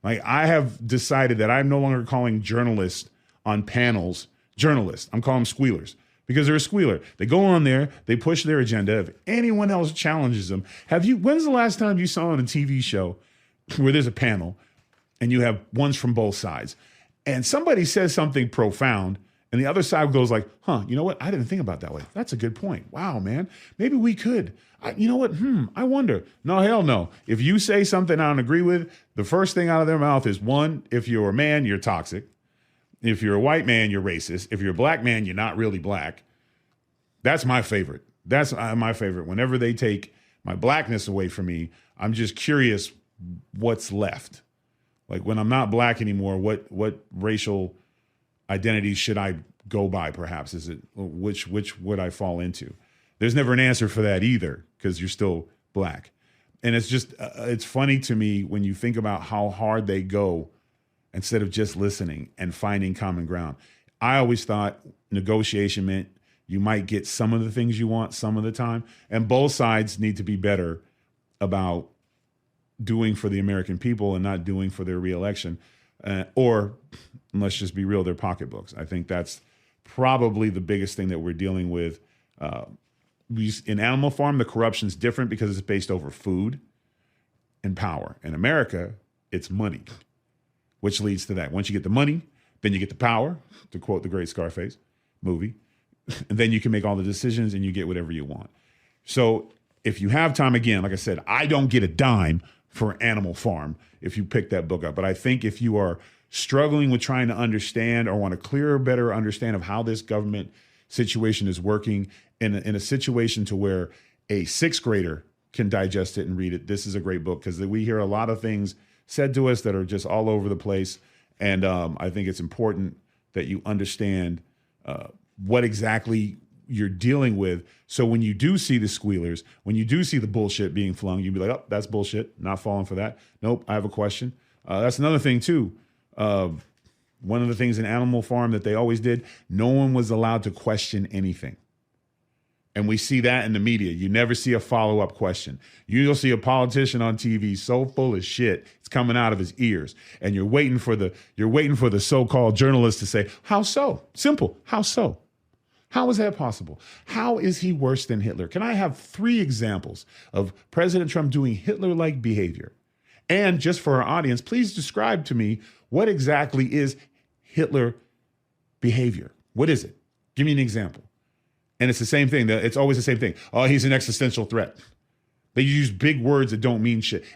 Like, I have decided that I'm no longer calling journalists on panels journalists. I'm calling them squealers because they're a squealer. They go on there, they push their agenda. If anyone else challenges them, when's the last time you saw on a TV show where there's a panel and you have ones from both sides and somebody says something profound and the other side goes like, you know what? I didn't think about that way. That's a good point. Wow, man. Maybe we could. You know what? I wonder. No, hell no. If you say something I don't agree with, the first thing out of their mouth is, one, if you're a man, you're toxic. If you're a white man, you're racist. If you're a black man, you're not really black. That's my favorite. That's my favorite. Whenever they take my blackness away from me, I'm just curious what's left. Like, when I'm not black anymore, what racial identity should I go by, perhaps? Is it which would I fall into? There's never an answer for that either, because you're still black. And it's just, it's funny to me when you think about how hard they go instead of just listening and finding common ground. I always thought negotiation meant you might get some of the things you want some of the time, and both sides need to be better about doing for the American people and not doing for their reelection, or let's just be real, their pocketbooks. I think that's probably the biggest thing that we're dealing with. In Animal Farm, the corruption's different because it's based over food and power. In America, it's money, which leads to that. Once you get the money, then you get the power, to quote the great Scarface movie, and then you can make all the decisions and you get whatever you want. So if you have time, again, like I said, I don't get a dime for Animal Farm if you pick that book up. But I think if you are struggling with trying to understand or want a clearer, better understand of how this government situation is working in a situation to where a sixth grader can digest it and read it, this is a great book, because we hear a lot of things said to us that are just all over the place. And I think it's important that you understand what exactly you're dealing with. So when you do see the squealers, when you do see the bullshit being flung, you'd be like, oh, that's bullshit. Not falling for that. Nope, I have a question. That's another thing too. One of the things in Animal Farm that they always did, no one was allowed to question anything. And we see that in the media. You never see a follow-up question. You'll see a politician on TV so full of shit, it's coming out of his ears. And you're waiting for the so-called journalist to say, how so? Simple. How so? How is that possible? How is he worse than Hitler? Can I have 3 examples of President Trump doing Hitler-like behavior? And just for our audience, please describe to me what exactly is Hitler behavior. What is it? Give me an example. And it's the same thing. It's always the same thing. Oh, he's an existential threat. They use big words that don't mean shit.